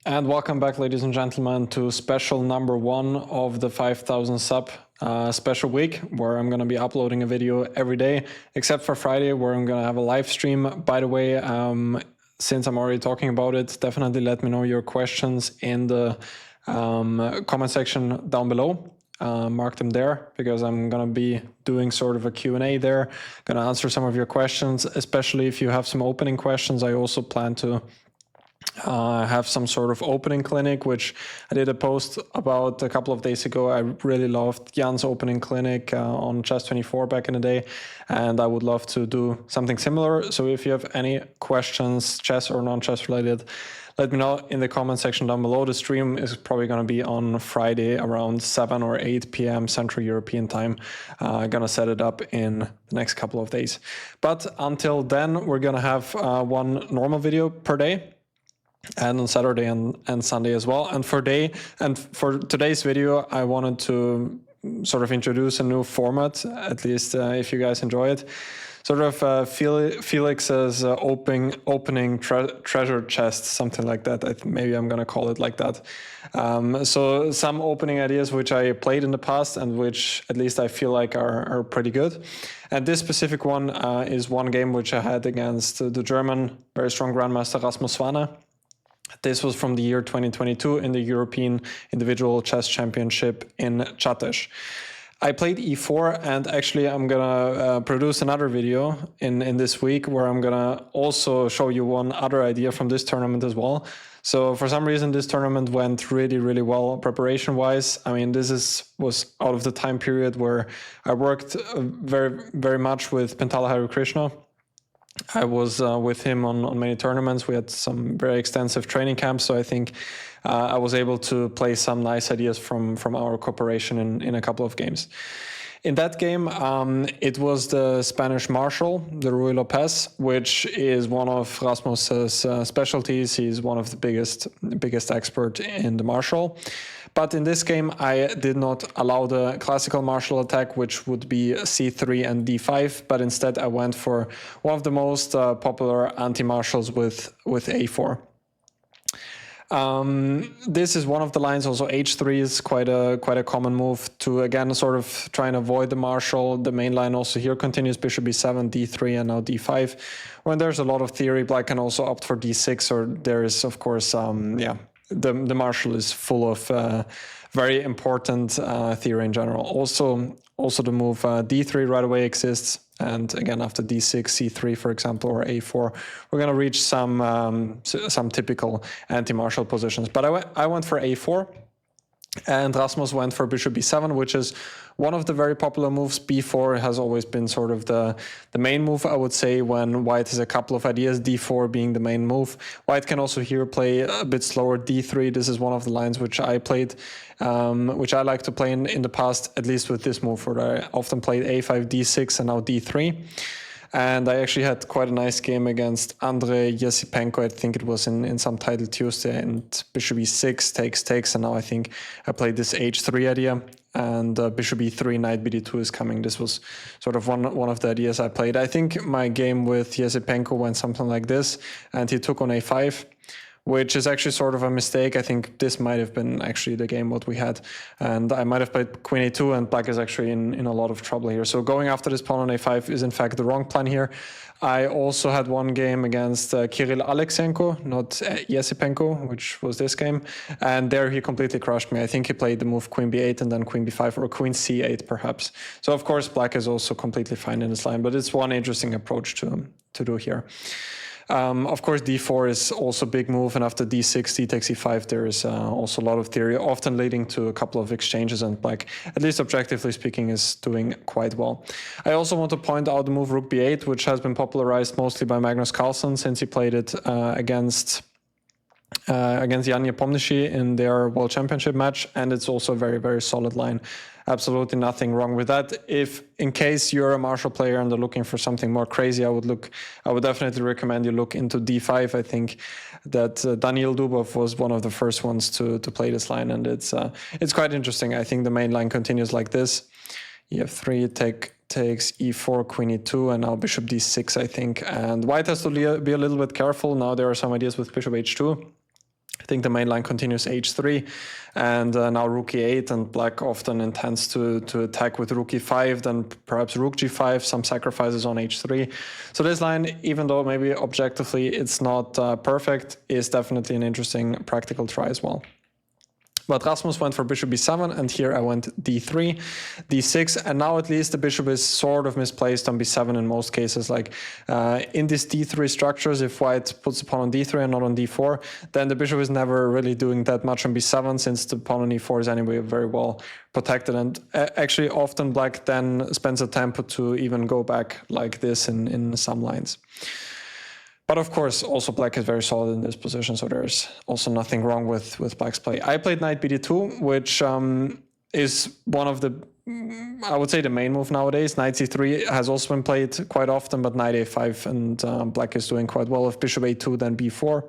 And welcome back, ladies and gentlemen, to special number 1 of the 5,000 sub special week, where I'm going to be uploading a video every day, except for Friday, where I'm going to have a live stream. By the way, since I'm already talking about it, definitely let me know your questions in the comment section down below. Mark them there, because I'm going to be doing sort of a Q&A there, going to answer some of your questions, especially if you have some opening questions. I also plan to have some sort of opening clinic, which I did a post about a couple of days ago. I really loved Jan's opening clinic on Chess24 back in the day, and I would love to do something similar. So if you have any questions, chess or non-chess related, let me know in the comment section down below. The stream is probably going to be on Friday around 7 or 8 p.m. Central European time. I'm going to set it up in the next couple of days. But until then, we're going to have one normal video per day, and on Saturday and Sunday as well. And for today's video, I wanted to sort of introduce a new format, at least if you guys enjoy it. Sort of Felix's opening treasure chest, something like that. Maybe I'm going to call it like that. So some opening ideas which I played in the past and which at least I feel like are pretty good. And this specific one is one game which I had against the German, very strong Grandmaster Rasmus Svane. This was from the year 2022 in the European Individual Chess Championship in Chatesh. I played e4, and actually I'm gonna produce another video in this week where I'm gonna also show you one other idea from this tournament as well. So for some reason this tournament went really well preparation-wise. I mean, this was out of the time period where I worked very much with Pentala Harikrishna. I was with him on many tournaments. We had some very extensive training camps, so I think I was able to play some nice ideas from our cooperation in a couple of games. In that game, it was the Spanish Marshal, the Ruy Lopez, which is one of Rasmus's specialties. He's one of the biggest expert in the Marshal. But in this game, I did not allow the classical martial attack, which would be c3 and d5, but instead I went for one of the most popular anti-martials with a4. This is one of the lines. Also h3 is quite a common move to, again, sort of try and avoid the marshal. The main line also here continues bishop b7, d3, and now d5. When there's a lot of theory, black can also opt for d6, or there is, of course, the marshal is full of very important theory in general. Also the move d3 right away exists, and again after d6, c3 for example, or a4, we're going to reach some typical anti-marshal positions. But I went for a4, and Rasmus went for bishop b7, which is one of the very popular moves. b4 has always been sort of the main move, I would say, when white has a couple of ideas, d4 being the main move. White can also here play a bit slower d3. This is one of the lines which I played, which I like to play in the past, at least with this move, where I often played a5, d6, and now d3. And I actually had quite a nice game against Andrei Yesipenko. I think it was in some title Tuesday, and bishop e6 takes, and now I think I played this h3 idea, and bishop e3, knight bd2 is coming. This was sort of one of the ideas I played. I think my game with Yesipenko went something like this, and he took on a5, which is actually sort of a mistake. I think this might have been actually the game what we had, and I might have played queen a2, and black is actually in a lot of trouble here. So going after this pawn on a5 is in fact the wrong plan here. I also had one game against Kirill Aleksenko, not Yesipenko, which was this game, and there he completely crushed me. I think he played the move queen b8 and then queen b5, or queen c8 perhaps. So of course black is also completely fine in this line, but it's one interesting approach to do here. Of course, d4 is also a big move, and after d6, d takes e5, there is also a lot of theory, often leading to a couple of exchanges, and black, at least objectively speaking, is doing quite well. I also want to point out the move rook b8, which has been popularized mostly by Magnus Carlsen, since he played it against Jan Nepomniachtchi in their World Championship match, and it's also a very solid line. Absolutely nothing wrong with that. If in case you're a martial player and are looking for something more crazy, I would definitely recommend you look into d5. I think that Daniil Dubov was one of the first ones to play this line, and it's quite interesting. I think the main line continues like this: e3 takes e4, queen e2, and now bishop d6, I think. And white has to be a little bit careful. Now there are some ideas with bishop h2. I think the main line continues h3, and now rook e8, and black often intends to attack with rook e5, then perhaps rook g5, some sacrifices on h3. So this line, even though maybe objectively it's not perfect, is definitely an interesting practical try as well. But Rasmus went for bishop b7, and here I went d3, d6, and now at least the bishop is sort of misplaced on b7 in most cases. Like in these d3 structures, if white puts the pawn on d3 and not on d4, then the bishop is never really doing that much on b7, since the pawn on e4 is anyway very well protected. And actually often black then spends a tempo to even go back like this in some lines. But of course, also black is very solid in this position, so there's also nothing wrong with black's play. I played knight bd2, which is one of the, I would say, the main move nowadays. Knight c3 has also been played quite often, but knight a5, and black is doing quite well. If bishop a2, then b4.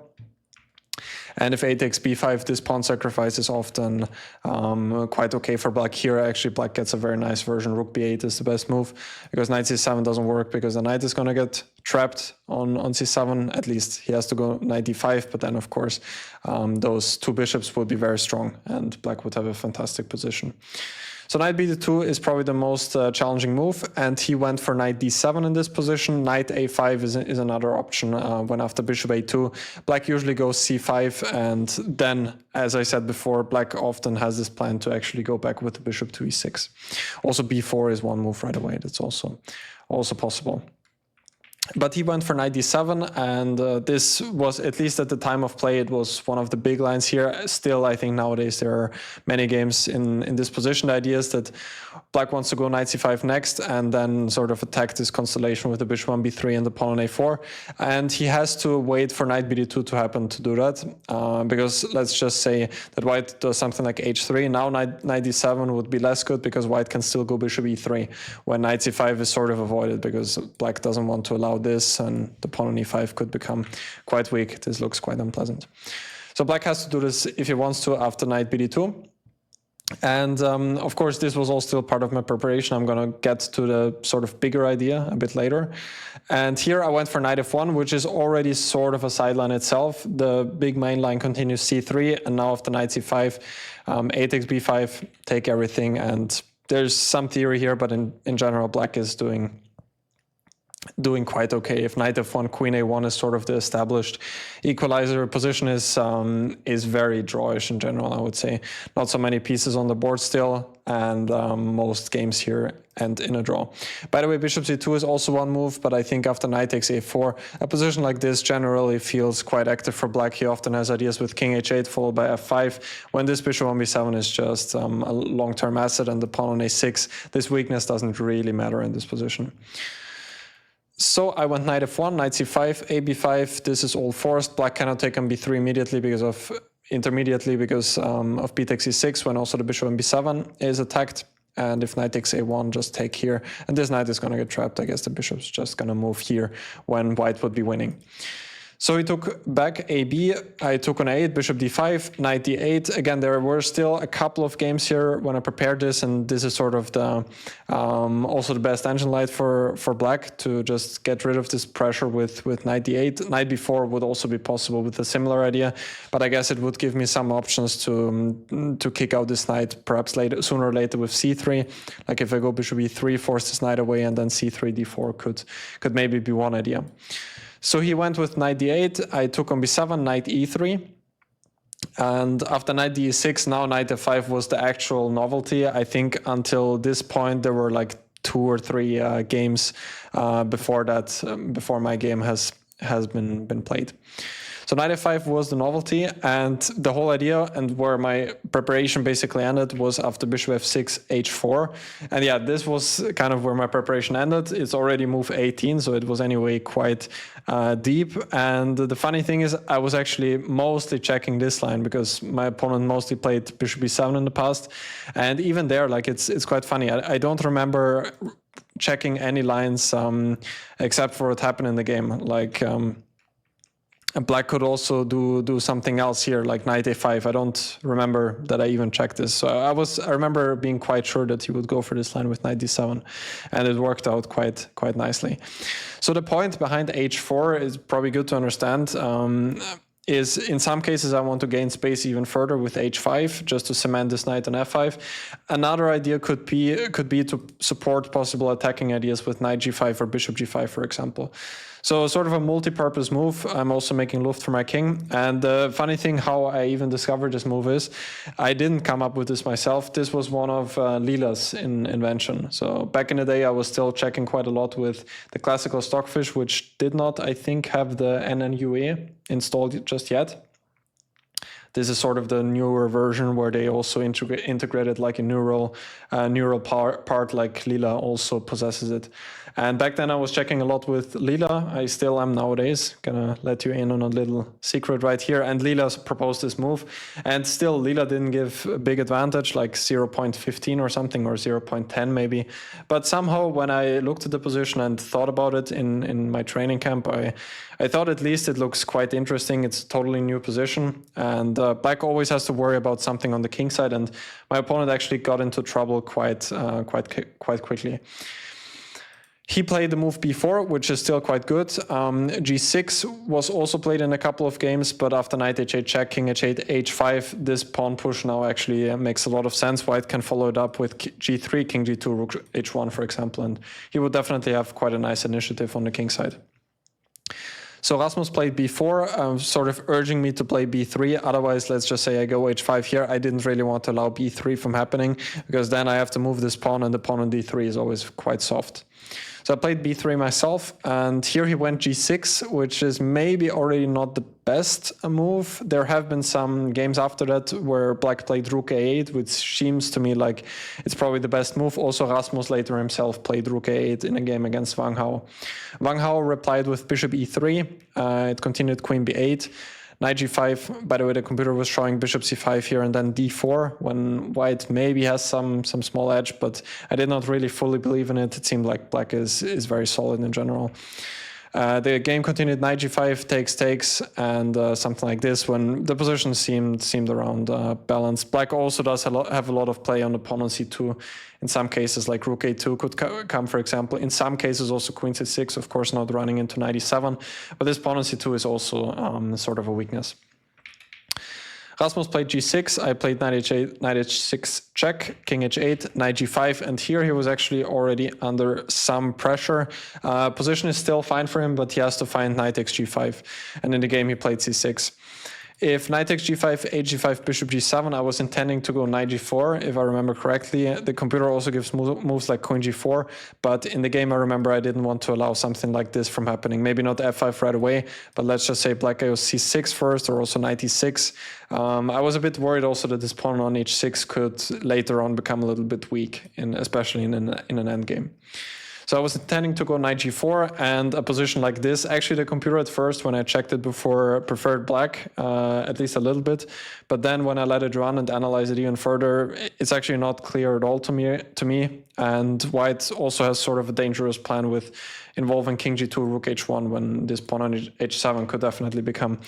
And if a takes b5, this pawn sacrifice is often quite okay for black. Here, actually, black gets a very nice version. Rook b8 is the best move, because knight c7 doesn't work, because the knight is going to get trapped on c7. At least he has to go knight d5, but then, of course, those two bishops would be very strong, and black would have a fantastic position. So knight bd2 is probably the most challenging move, and he went for knight d7 in this position. Knight a5 is another option when after bishop a2. Black usually goes c5, and then, as I said before, black often has this plan to actually go back with the bishop to e6. Also b4 is one move right away. That's also possible. But he went for knight d7, and this was, at least at the time of play, it was one of the big lines here. Still, I think nowadays there are many games in this position. The idea is that black wants to go knight c5 next, and then sort of attack this constellation with the bishop on b3 and the pawn on a4. And he has to wait for knight bd2 to happen to do that, because let's just say that white does something like h3. Now knight d7 would be less good, because white can still go bishop e3, when knight c5 is sort of avoided, because black doesn't want to allow this, and the pawn on e5 could become quite weak. This looks quite unpleasant. So black has to do this if he wants to after knight bd2. And of course, this was all still part of my preparation. I'm going to get to the sort of bigger idea a bit later. And here I went for knight f1, which is already sort of a sideline itself. The big main line continues c3, and now after knight c5, a takes b5, take everything. And there's some theory here, but in general, black is doing quite okay. If knight f1, queen a1 is sort of the established equalizer, position is very drawish in general, I would say. Not so many pieces on the board still, and most games here end in a draw. By the way, bishop c2 is also one move, but I think after knight takes a4, a position like this generally feels quite active for black. He often has ideas with king h8 followed by f5, when this bishop on b7 is just a long-term asset, and the pawn on a6, this weakness doesn't really matter in this position. So I went knight f1, knight c5, a b5. This is all forced. Black cannot take on b3 immediately because of b takes e6, when also the bishop on b7 is attacked. And if knight takes a1, just take here. And this knight is going to get trapped. I guess the bishop's just going to move here when white would be winning. So he took back AB, I took on a8, bishop d5, knight d8. Again, there were still a couple of games here when I prepared this, and this is sort of the also the best engine light for black, to just get rid of this pressure with knight d8. Knight b4 would also be possible with a similar idea, but I guess it would give me some options to kick out this knight perhaps sooner or later with c3. Like if I go bishop e3, force this knight away, and then c3, d4 could maybe be one idea. So he went with knight d8, I took on b7, knight e3, and after knight d6, now knight f5 was the actual novelty. I think until this point there were like 2 or 3 games before that, before my game has been played. So knight f5 was the novelty, and the whole idea, and where my preparation basically ended, was after bishop f6, h4. And yeah, this was kind of where my preparation ended. It's already move 18, so it was anyway quite deep. And the funny thing is, I was actually mostly checking this line, because my opponent mostly played bishop b7 in the past. And even there, like, it's quite funny. I don't remember checking any lines except for what happened in the game. Like, black could also do something else here, like knight a5. I don't remember that I even checked this. So I remember being quite sure that he would go for this line with knight d7, and it worked out quite nicely. So the point behind h4 is probably good to understand. is in some cases I want to gain space even further with h5 just to cement this knight on f5. Another idea could be to support possible attacking ideas with knight g5 or bishop g5, for example. So sort of a multi-purpose move. I'm also making Luft for my king. And the funny thing how I even discovered this move is I didn't come up with this myself. This was one of Lila's invention. So back in the day, I was still checking quite a lot with the classical Stockfish, which did not, I think, have the NNUA installed just yet. This is sort of the newer version where they also integrated like a neural part like Lila also possesses it. And back then I was checking a lot with Lila. I still am nowadays. Gonna let you in on a little secret right here. And Lila proposed this move. And still Lila didn't give a big advantage, like 0.15 or something, or 0.10 maybe. But somehow when I looked at the position and thought about it in my training camp, I thought at least it looks quite interesting. It's a totally new position. And Black always has to worry about something on the king side. And my opponent actually got into trouble quite quickly. He played the move b4, which is still quite good. g6 was also played in a couple of games, but after knight h8 check, king h8, h5, this pawn push now actually makes a lot of sense. White can follow it up with g3, king g2, rook h1, for example, and he would definitely have quite a nice initiative on the king side. So Rasmus played b4, sort of urging me to play b3. Otherwise, let's just say I go h5 here. I didn't really want to allow b3 from happening, because then I have to move this pawn, and the pawn on d3 is always quite soft. So I played b3 myself, and here he went g6, which is maybe already not the best move. There have been some games after that where Black played rook a8, which seems to me like it's probably the best move. Also, Rasmus later himself played rook a8 in a game against Wang Hao. Wang Hao replied with bishop e3. It continued queen b8. Knight g5, by the way, the computer was showing bishop c5 here and then d4, when white maybe has some small edge, but I did not really fully believe in it. It seemed like black is very solid in general. The game continued knight g5, takes, and something like this, when the position seemed around balanced. Black also does have a lot of play on the pawn on c2. In some cases, like rook a2 could come, for example. In some cases, also queen c6, of course, not running into knight e7. But this pawn on c2 is also sort of a weakness. Rasmus played g6, I played knight h8, knight h6 check, king h8, knight g5, and here he was actually already under some pressure. Position is still fine for him, but he has to find knight takes g5, and in the game he played c6. If knight takes g5, h5, bishop g7, I was intending to go knight g4, if I remember correctly. The computer also gives moves like queen g4, but in the game I remember I didn't want to allow something like this from happening. Maybe not f5 right away, but let's just say black goes c6 first, or also knight e6. I was a bit worried also that this pawn on h6 could later on become a little bit weak, especially in an endgame. So I was intending to go knight g4, and a position like this, actually the computer at first, when I checked it before, preferred black, at least a little bit. But then when I let it run and analyze it even further, it's actually not clear at all to me. And white also has sort of a dangerous plan with involving king g2, rook h1, when this pawn on h7 could definitely become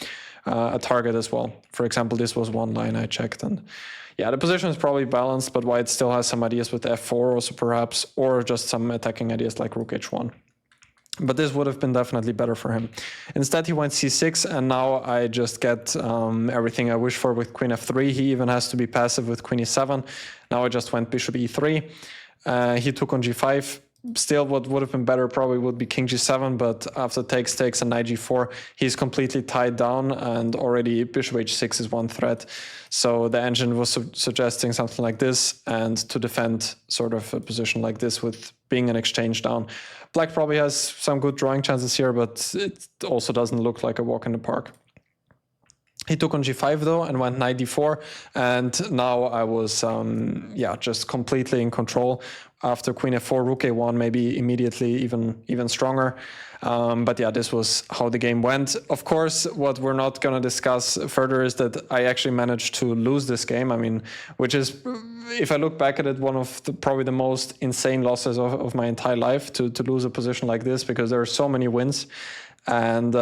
a target as well. For example, this was one line I checked, and yeah, the position is probably balanced, but white still has some ideas with f4 also perhaps, or just some attacking ideas like rook h1. But this would have been definitely better for him. Instead, he went c6, and now I just get everything I wish for with queen f3. He even has to be passive with queen e7. Now I just went bishop e3. He took on g5. Still, what would have been better probably would be king g7, but after takes and knight g4, he's completely tied down, and already bishop h6 is one threat. So the engine was suggesting something like this, and to defend sort of a position like this with being an exchange down. Black probably has some good drawing chances here, but it also doesn't look like a walk in the park. He took on g5 though and went knight d4, and now I was just completely in control. After queen f4, rook a1, maybe immediately even stronger. But yeah, this was how the game went. Of course, what we're not going to discuss further is that I actually managed to lose this game. I mean, which is, if I look back at it, one of probably the most insane losses of my entire life, to lose a position like this, because there are so many wins. And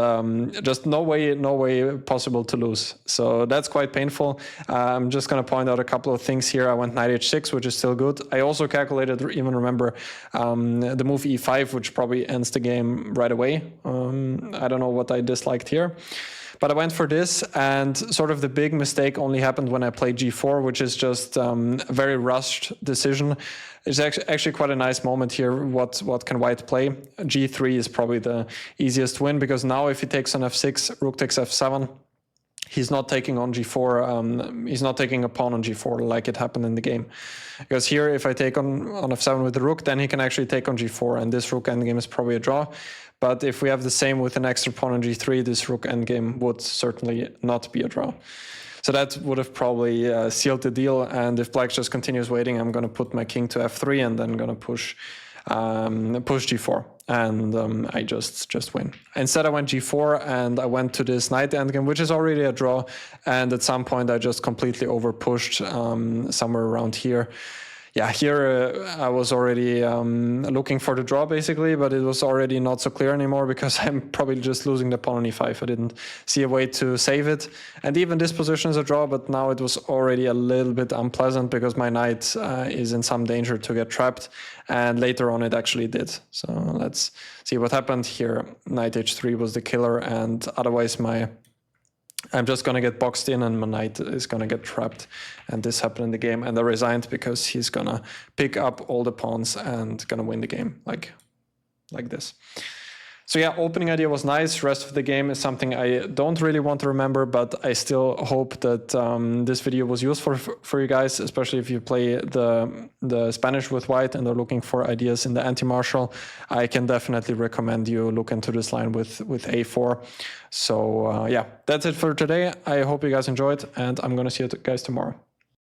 just no way possible to lose. So that's quite painful. I'm just going to point out a couple of things here. I went knight h6, which is still good. I also calculated, even remember, the move e5, which probably ends the game right away. I don't know what I disliked here. But I went for this, and sort of the big mistake only happened when I played g4, which is just a very rushed decision. It's actually quite a nice moment here. What can white play? g3 is probably the easiest win, because now if he takes on f6, rook takes f7, he's not taking on g4, he's not taking a pawn on g4 like it happened in the game. Because here, if I take on f7 with the rook, then he can actually take on g4, and this rook endgame is probably a draw. But if we have the same with an extra pawn on g3, this rook endgame would certainly not be a draw. So that would have probably sealed the deal, and if black just continues waiting, I'm going to put my king to f3 and then going to push g4, and I just win. Instead I went g4 and I went to this knight endgame, which is already a draw, and at some point I just completely over pushed somewhere around here. Yeah, here I was already looking for the draw basically, but it was already not so clear anymore because I'm probably just losing the pawn on e5. I didn't see a way to save it. And even this position is a draw, but now it was already a little bit unpleasant because my knight is in some danger to get trapped. And later on it actually did. So let's see what happened here. Knight h3 was the killer, and otherwise I'm just going to get boxed in and my knight is going to get trapped. And this happened in the game, and I resigned because he's going to pick up all the pawns and going to win the game like this. So yeah, opening idea was nice. Rest of the game is something I don't really want to remember, but I still hope that this video was useful for you guys, especially if you play the Spanish with white and are looking for ideas in the anti-martial. I can definitely recommend you look into this line with a4. So yeah, that's it for today. I hope you guys enjoyed, and I'm going to see you guys tomorrow.